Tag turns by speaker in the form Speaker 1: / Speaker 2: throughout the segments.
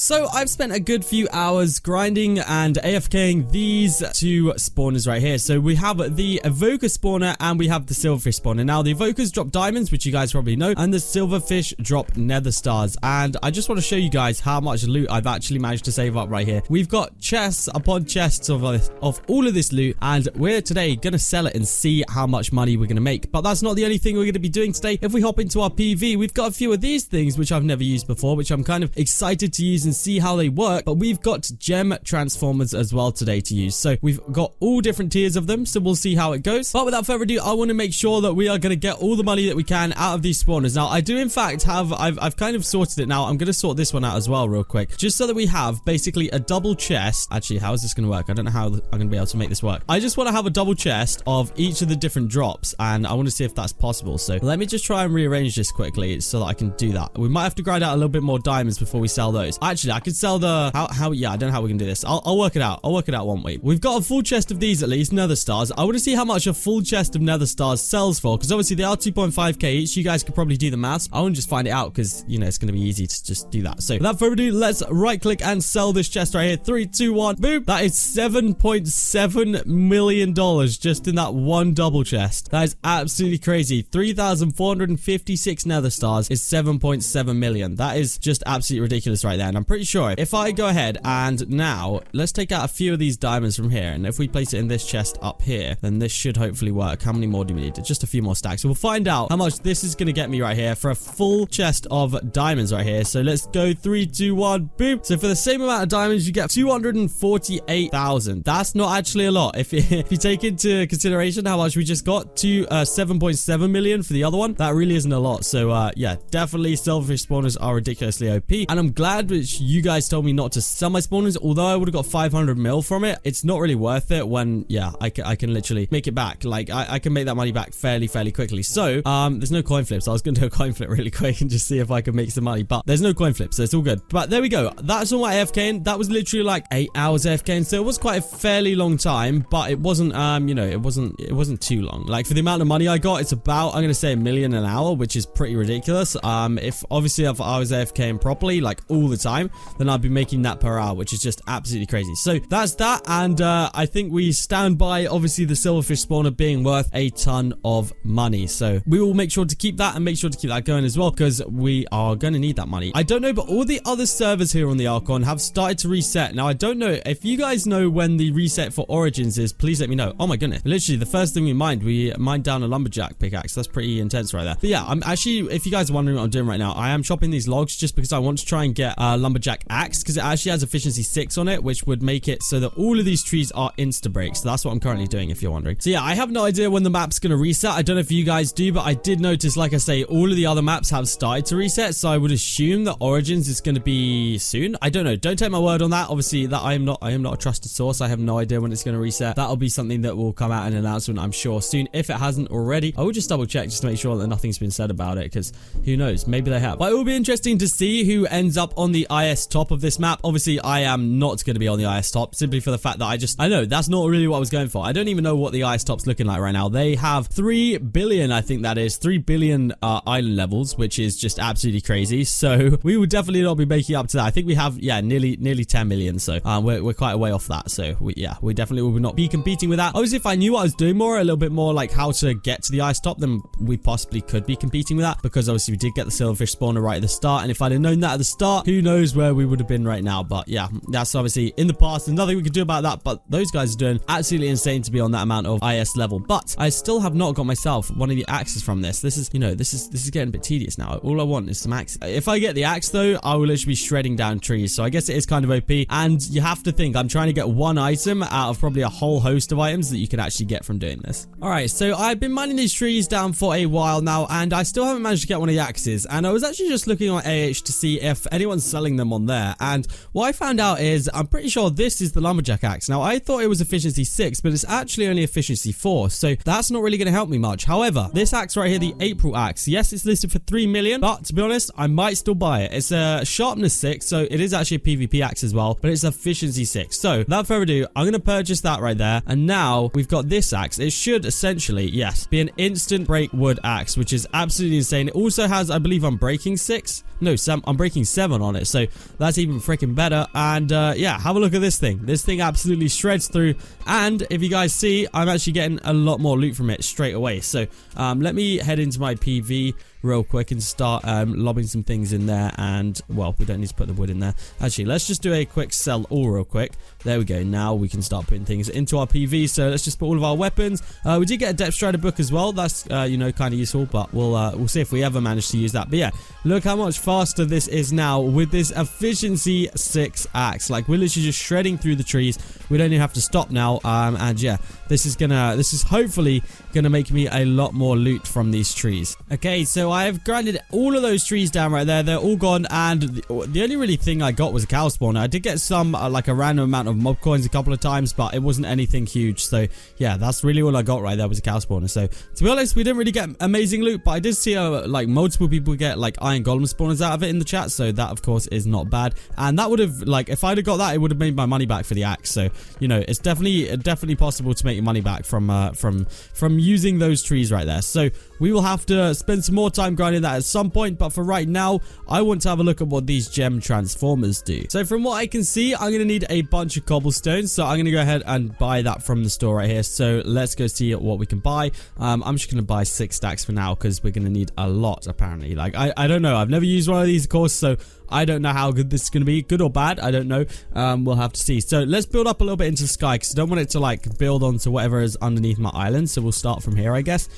Speaker 1: So I've spent a good few hours grinding and AFKing these two spawners right here. So we have the Evoker spawner and we have the Silverfish spawner. Now the Evokers drop diamonds, which you guys probably know, and the Silverfish drop nether stars. And I just want to show you guys how much loot I've actually managed to save up right here. We've got chests upon chests of all of this loot, and we're today gonna sell it and see how much money we're gonna make. But that's not the only thing we're gonna be doing today. If we hop into our PV, we've got a few of these things which I've never used before, which I'm kind of excited to use and see how they work. But we've got gem transformers as well today to use, so we've got all different tiers of them, so we'll see how it goes. But without further ado, I want to make sure that we are going to get all the money that we can out of these spawners. Now I do in fact have I've kind of sorted it now. I'm going to sort this one out as well real quick, just so that we have basically a double chest. Actually, how is this going to work? I don't know how I'm going to be able to make this work. I just want to have a double chest of each of the different drops, and I want to see if that's possible. So let me just try and rearrange this quickly so that I can do that. We might have to grind out a little bit more diamonds before we sell those. Actually, I could sell the yeah, I don't know how we can do this. I'll work it out. I'll work it out one week. We've got a full chest of these at least, nether stars. I want to see how much a full chest of nether stars sells for, because obviously they are 2.5k each. You guys could probably do the maths. I want to just find it out because, you know, it's going to be easy to just do that. So without further ado, let's right click and sell this chest right here. 3, 2, 1, boom. That is $7.7 million just in that one double chest. That is absolutely crazy. 3,456 nether stars is 7.7 million. That is just absolutely ridiculous right there. And I'm pretty sure if I go ahead and now let's take out a few of these diamonds from here, and if we place it in this chest up here, then this should hopefully work. How many more do we need? Just a few more stacks. So we'll find out how much this is going to get me right here for a full chest of diamonds right here. So let's go 3, 2, 1, boom. So for the same amount of diamonds, you get 248,000. That's not actually a lot. If you take into consideration how much we just got to 7.7 million for the other one, that really isn't a lot. So yeah, definitely Silverfish spawners are ridiculously OP, and I'm glad that you guys told me not to sell my spawners. Although I would have got 500 mil from it, it's not really worth it when, yeah, I can literally make it back. Like I can make that money back fairly quickly. So there's no coin flips. I was gonna do a coin flip really quick and just see if I could make some money, but there's no coin flip, so it's all good. But there we go. That's all my AFKing. That was literally like 8 hours AFKing, so it was quite a fairly long time, but it wasn't you know, it wasn't too long. Like for the amount of money I got, it's about, I'm gonna say, $1 million an hour, which is pretty ridiculous. If I was AFKing properly, like all the time, then I'd be making that per hour, which is just absolutely crazy. So that's that, and I think we stand by obviously the Silverfish spawner being worth a ton of money. So we will make sure to keep that and make sure to keep that going as well, because we are going to need that money. I don't know, but all the other servers here on the Archon have started to reset. Now I don't know if you guys know when the reset for Origins is. Please let me know. Oh my goodness, literally the first thing we mined down a lumberjack pickaxe. That's pretty intense right there. But yeah, I'm actually, if you guys are wondering what I'm doing right now, I am chopping these logs just because I want to try and get a lumberjack axe, because it actually has efficiency 6 on it, which would make it so that all of these trees are insta breaks. So that's what I'm currently doing, if you're wondering. So yeah, I have no idea when the map's going to reset. I don't know if you guys do, but I did notice, like I say, all of the other maps have started to reset, so I would assume that Origins is going to be soon. I don't know. Don't take my word on that. Obviously, that I am not a trusted source. I have no idea when it's going to reset. That'll be something that will come out in an announcement, I'm sure, soon. If it hasn't already, I will just double check just to make sure that nothing's been said about it, because who knows? Maybe they have. But it will be interesting to see who ends up on the IS top of this map. Obviously, I am not going to be on the IS top, simply for the fact that I know that's not really what I was going for. I don't even know what the IS top's looking like right now. They have 3 billion, I think that is 3 billion island levels, which is just absolutely crazy. So we will definitely not be making up to that. I think we have, yeah, nearly 10 million. So we're quite a way off that. So we definitely will not be competing with that. Obviously, if I knew what I was doing more, a little bit more like how to get to the IS top, then we possibly could be competing with that, because obviously we did get the Silverfish spawner right at the start, and if I'd have known that at the start, who knows where we would have been right now. But yeah, that's obviously in the past. There's nothing we could do about that, but those guys are doing absolutely insane to be on that amount of IS level. But I still have not got myself one of the axes from this. This is, you know, this is getting a bit tedious now. All I want is some axe. If I get the axe though, I will literally be shredding down trees. So I guess it is kind of OP, and you have to think I'm trying to get one item out of probably a whole host of items that you can actually get from doing this. All right, so I've been mining these trees down for a while now, and I still haven't managed to get one of the axes. And I was actually just looking on AH to see if anyone's selling them on there, and what I found out is I'm pretty sure this is the lumberjack axe. Now I thought it was efficiency 6, but it's actually only efficiency 4, so that's not really going to help me much. However, this axe right here, the April axe, yes, it's listed for 3 million, but to be honest, I might still buy it. It's a sharpness 6, so it is actually a PvP axe as well, but it's efficiency 6. So without further ado, I'm going to purchase that right there, and now we've got this axe. It should essentially, yes, be an instant break wood axe, which is absolutely insane. It also has, I believe, I'm breaking 6. No, I'm breaking 7 on it, so that's even freaking better. And yeah, have a look at this thing. This thing absolutely shreds through, and if you guys see, I'm actually getting a lot more loot from it straight away. So let me head into my PV real quick and start lobbing some things in there. And well, we don't need to put the wood in there. Actually, let's just do a quick sell all real quick. There we go. Now we can start putting things into our PV. So let's just put all of our weapons. We did get a depth strider book as well. That's you know, kind of useful, but we'll see if we ever manage to use that. But yeah, look how much faster this is now with this efficiency 6 axe. Like, we're literally just shredding through the trees. We don't even have to stop now. And yeah, this is hopefully gonna make me a lot more loot from these trees. Okay, so I have grinded all of those trees down right there. They're all gone, and the only really thing I got was a cow spawner. I did get some like a random amount of mob coins a couple of times, but it wasn't anything huge. So yeah, that's really all I got right there was a cow spawner. So to be honest, we didn't really get amazing loot, but I did see like multiple people get like iron golem spawners out of it in the chat. So that of course is not bad, and that would have, like, if I'd have got that, it would have made my money back for the axe. So you know, it's definitely possible to make your money back from using those trees right there. So we will have to spend some more time grinding that at some point, but for right now, I want to have a look at what these gem transformers do. So from what I can see, I'm going to need a bunch of cobblestone, so I'm going to go ahead and buy that from the store right here. So let's go see what we can buy. I'm just going to buy 6 stacks for now, because we're going to need a lot apparently. Like, I don't know, I've never used one of these of course, so I don't know how good this is going to be. Good or bad, I don't know. We'll have to see. So let's build up a little bit into the sky, because I don't want it to like build onto whatever is underneath my island. So we'll start from here, I guess.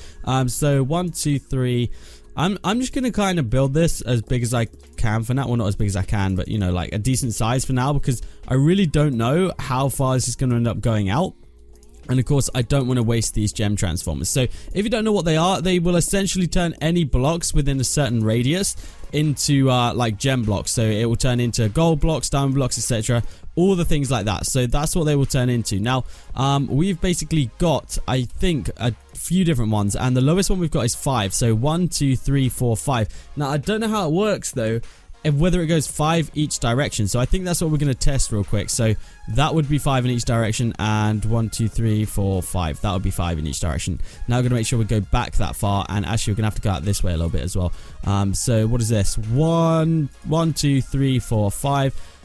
Speaker 1: So 1, 2, 3. I'm just gonna kind of build this as big as I can for now. Well, not as big as I can, but you know, like a decent size for now, because I really don't know how far this is gonna end up going out. And of course, I don't want to waste these gem transformers. So if you don't know what they are, they will essentially turn any blocks within a certain radius into like gem blocks. So it will turn into gold blocks, diamond blocks, etc. All the things like that. So that's what they will turn into. Now, we've basically got, I think, a few different ones, and the lowest one we've got is 5. So 1, 2, 3, 4, 5. Now, I don't know how it works though, whether it goes 5 each direction. So I think that's what we're going to test real quick. So that would be 5 in each direction, and 1, 2, 3, 4, 5. That would be 5 in each direction. Now we're going to make sure we go back that far, and actually we're going to have to go out this way a little bit as well. So what is this? 1, 2, 3, 4, 5.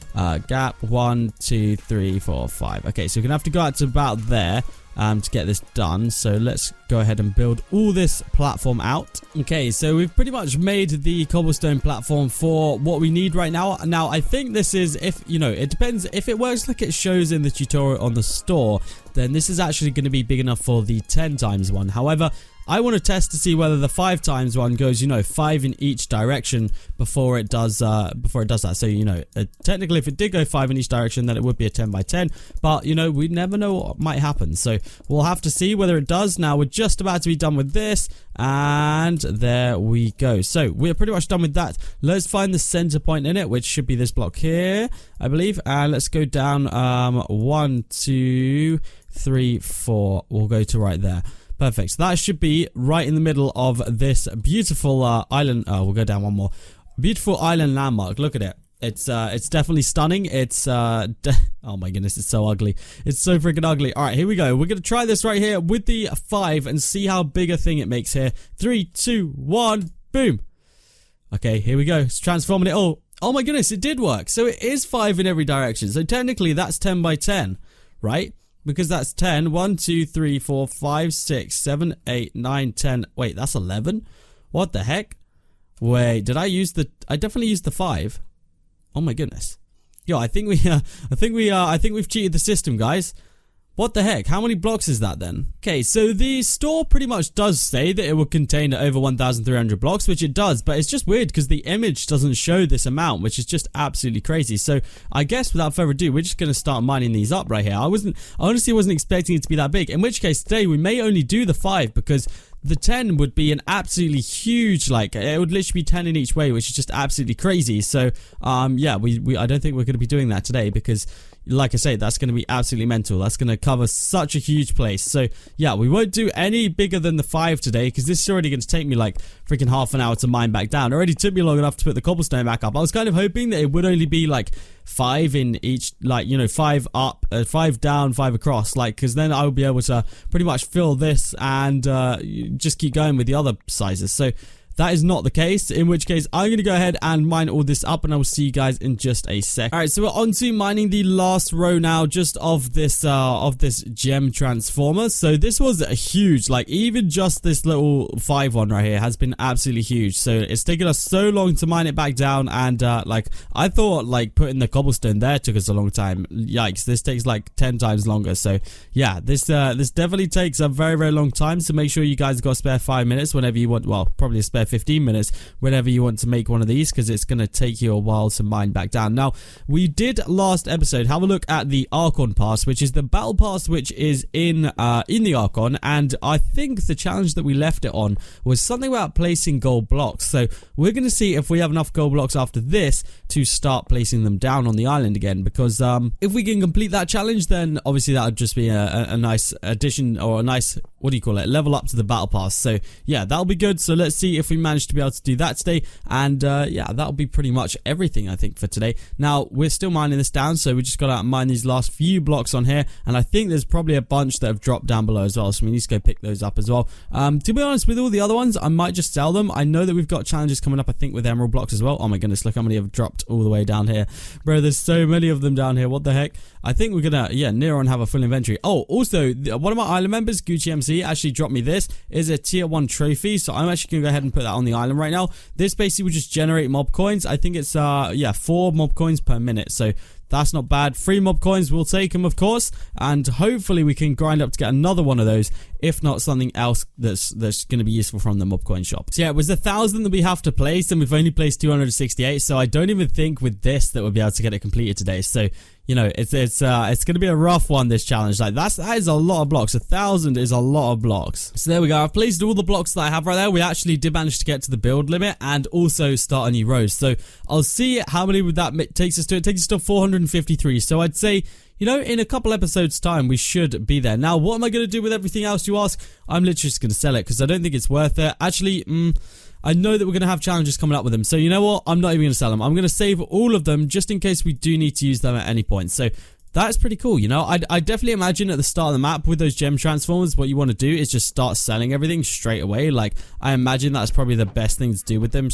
Speaker 1: Gap 1, 2, 3, 4, 5. Okay, so we're gonna have to go out to about there to get this done. So let's go ahead and build all this platform out. Okay, so we've pretty much made the cobblestone platform for what we need right now. Now I think this is, if you know, it depends if it works like it shows in the tutorial on the store, then this is actually going to be big enough for the 10 times one. However, I want to test to see whether the 5 times one goes, you know, 5 in each direction before it does that. So, you know, technically if it did go 5 in each direction, then it would be a 10 by 10. But, you know, we never know what might happen. So we'll have to see whether it does. Now we're just about to be done with this, and there we go. So we're pretty much done with that. Let's find the center point in it, which should be this block here, I believe. And let's go down 1, 2, 3, 4. We'll go to right there. Perfect. So that should be right in the middle of this beautiful island. Oh, we'll go down one more. Beautiful island landmark. Look at it. It's definitely stunning. It's oh my goodness, it's so ugly. It's so freaking ugly. All right, here we go. We're gonna try this right here with the 5 and see how big a thing it makes here. 3, 2, 1, boom. Okay, here we go. It's transforming it all. Oh my goodness, it did work. So it is 5 in every direction. So technically that's 10 by 10, right? Because that's 10. 1, 2, 3, 4, 5, 6, 7, 8, 9, 10. Wait, that's 11? What the heck? Wait, did I use the... I definitely used the 5. Oh my goodness. Yo, I think we've cheated the system, guys. What the heck? How many blocks is that then? Okay, so the store pretty much does say that it will contain over 1,300 blocks, which it does, but it's just weird because the image doesn't show this amount, which is just absolutely crazy. So I guess without further ado, we're just going to start mining these up right here. I honestly wasn't expecting it to be that big, in which case today we may only do the 5 because the 10 would be an absolutely huge, like, it would literally be 10 in each way, which is just absolutely crazy. So, yeah, I don't think we're going to be doing that today because, like I say, that's going to be absolutely mental. That's going to cover such a huge place. So, yeah, we won't do any bigger than the 5 today because this is already going to take me, like, freaking half an hour to mine back down. It already took me long enough to put the cobblestone back up. I was kind of hoping that it would only be, like, 5 in each, like, you know, 5 up, 5 down, 5 across, like, because then I would be able to pretty much fill this and just keep going with the other sizes. So that is not the case, in which case I'm going to go ahead and mine all this up, and I will see you guys in just a sec. Alright, so we're on to mining the last row now, just of this gem transformer. So this was a huge, like, even just this little 5 one right here has been absolutely huge. So it's taken us so long to mine it back down, and like, I thought like putting the cobblestone there took us a long time. Yikes, this takes like 10 times longer. So yeah, this definitely takes a very, very long time. So make sure you guys got a spare 5 minutes whenever you want, well, probably a spare 15 minutes whenever you want to make one of these, because it's going to take you a while to mine back down. Now, we did last episode have a look at the Archon pass, which is the battle pass which is in the Archon, and I think the challenge that we left it on was something about placing gold blocks. So we're going to see if we have enough gold blocks after this to start placing them down on the island again, because if we can complete that challenge, then obviously that would just be a nice addition, or a nice, what do you call it, level up to the battle pass. So yeah, that'll be good. So let's see if we manage to be able to do that today, and yeah, that'll be pretty much everything I think for today. Now, we're still mining this down, so we just got to mine these last few blocks on here, and I think there's probably a bunch that have dropped down below as well, so we need to go pick those up as well. To be honest, with all the other ones, I might just sell them. I know that we've got challenges coming up, I think, with emerald blocks as well. Oh my goodness, look how many have dropped all the way down here. Bro, there's so many of them down here. What the heck? I think we're gonna, yeah, near on have a full inventory. Oh, also, one of my island members, Gucci MC, actually dropped me this. Is a tier 1 trophy, so I'm actually gonna go ahead and put that on the island right now. This basically will just generate mob coins. I think it's yeah, 4 mob coins per minute, so that's not bad. 3 mob coins, we'll take them, of course, and hopefully we can grind up to get another one of those, if not something else that's going to be useful from the mob coin shop. So yeah, it was 1,000 that we have to place, and we've only placed 268, so I don't even think with this that we'll be able to get it completed today. So, you know, it's going to be a rough one, this challenge. Like, that is a lot of blocks. 1,000 is a lot of blocks. So there we go. I've placed all the blocks that I have right there. We actually did manage to get to the build limit and also start a new road. So I'll see how many would that takes us to. It takes us to 453. So I'd say, you know, in a couple episodes time, we should be there. Now, what am I going to do with everything else, you ask? I'm literally just going to sell it, because I don't think it's worth it. Actually, I know that we're going to have challenges coming up with them. So you know what? I'm not even going to sell them. I'm going to save all of them just in case we do need to use them at any point. So that's pretty cool, you know. I definitely imagine at the start of the map with those gem transformers, what you want to do is just start selling everything straight away. Like, I imagine that's probably the best thing to do with them,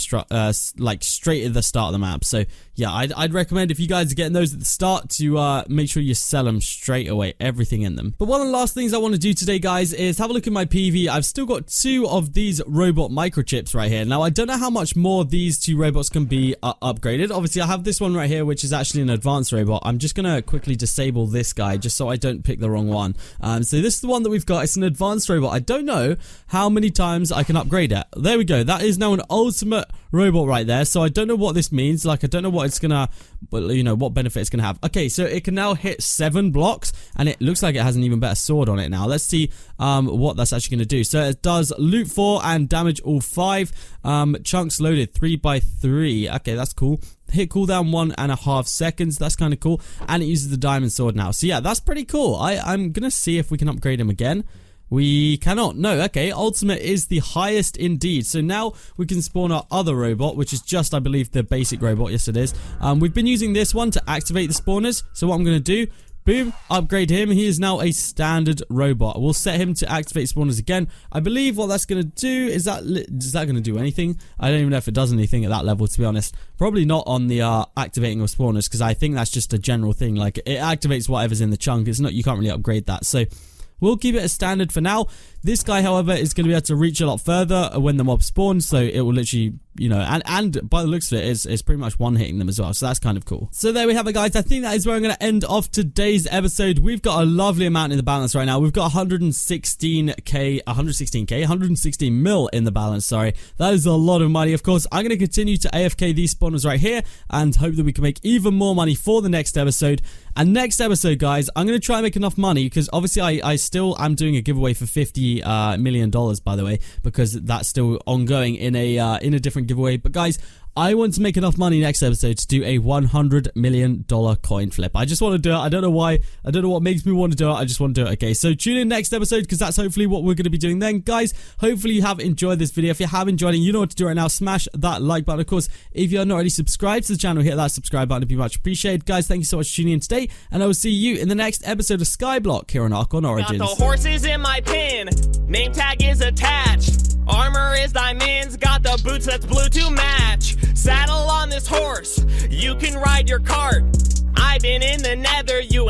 Speaker 1: like straight at the start of the map. So yeah, I'd recommend, if you guys are getting those at the start, to make sure you sell them straight away, everything in them. But one of the last things I want to do today, guys, is have a look at my PV. I've still got 2 of these robot microchips right here. Now, I don't know how much more these 2 robots can be upgraded. Obviously, I have this one right here, which is actually an advanced robot. I'm just going to quickly disable this guy just so I don't pick the wrong one. So this is the one that we've got. It's an advanced robot. I don't know how many times I can upgrade it. There we go. That is now an ultimate robot right there. So I don't know what this means. Like, I don't know what it's gonna, you know, what benefit it's gonna have. Okay, so it can now hit 7 blocks, and it looks like it has an even better sword on it now. Let's see what that's actually gonna do. So it does loot 4 and damage all 5. Chunks loaded 3x3. Okay, that's cool. Hit cooldown 1.5 seconds. That's kind of cool. And it uses the diamond sword now. So yeah, that's pretty cool. I'm gonna see if we can upgrade him again. We cannot. No, okay. Ultimate is the highest indeed. So now we can spawn our other robot, which is just, I believe, the basic robot. Yes, it is. We've been using this one to activate the spawners. So what I'm going to do, boom, upgrade him. He is now a standard robot. We'll set him to activate spawners again. I believe what that's going to do is that going to do anything? I don't even know if it does anything at that level, to be honest. Probably not on the activating of spawners, because I think that's just a general thing. Like, it activates whatever's in the chunk. It's not, you can't really upgrade that. So we'll keep it as standard for now. This guy, however, is going to be able to reach a lot further when the mob spawns, so it will literally, you know, and by the looks of it, it's pretty much one-hitting them as well, so that's kind of cool. So there we have it, guys. I think that is where I'm going to end off today's episode. We've got a lovely amount in the balance right now. We've got 116 mil in the balance, sorry. That is a lot of money. Of course, I'm going to continue to AFK these spawners right here and hope that we can make even more money for the next episode. And next episode, guys, I'm going to try and make enough money, because obviously I still am doing a giveaway for $50 million, by the way, because that's still ongoing in a different giveaway. But guys, I want to make enough money next episode to do a $100 million coin flip. I just want to do it. I don't know why. I don't know what makes me want to do it. I just want to do it. Okay, so tune in next episode, because that's hopefully what we're going to be doing then. Guys, hopefully you have enjoyed this video. If you have enjoyed it, you know what to do right now. Smash that like button. Of course, if you're not already subscribed to the channel, hit that subscribe button. It'd be much appreciated. Guys, thank you so much for tuning in today, and I will see you in the next episode of Skyblock here on Archon Origins.
Speaker 2: Got the horses in my pin. Name tag is attached. Armor is diamonds. Got got the boots that's blue to match. Saddle on this horse, you can ride your cart. I've been in the nether, you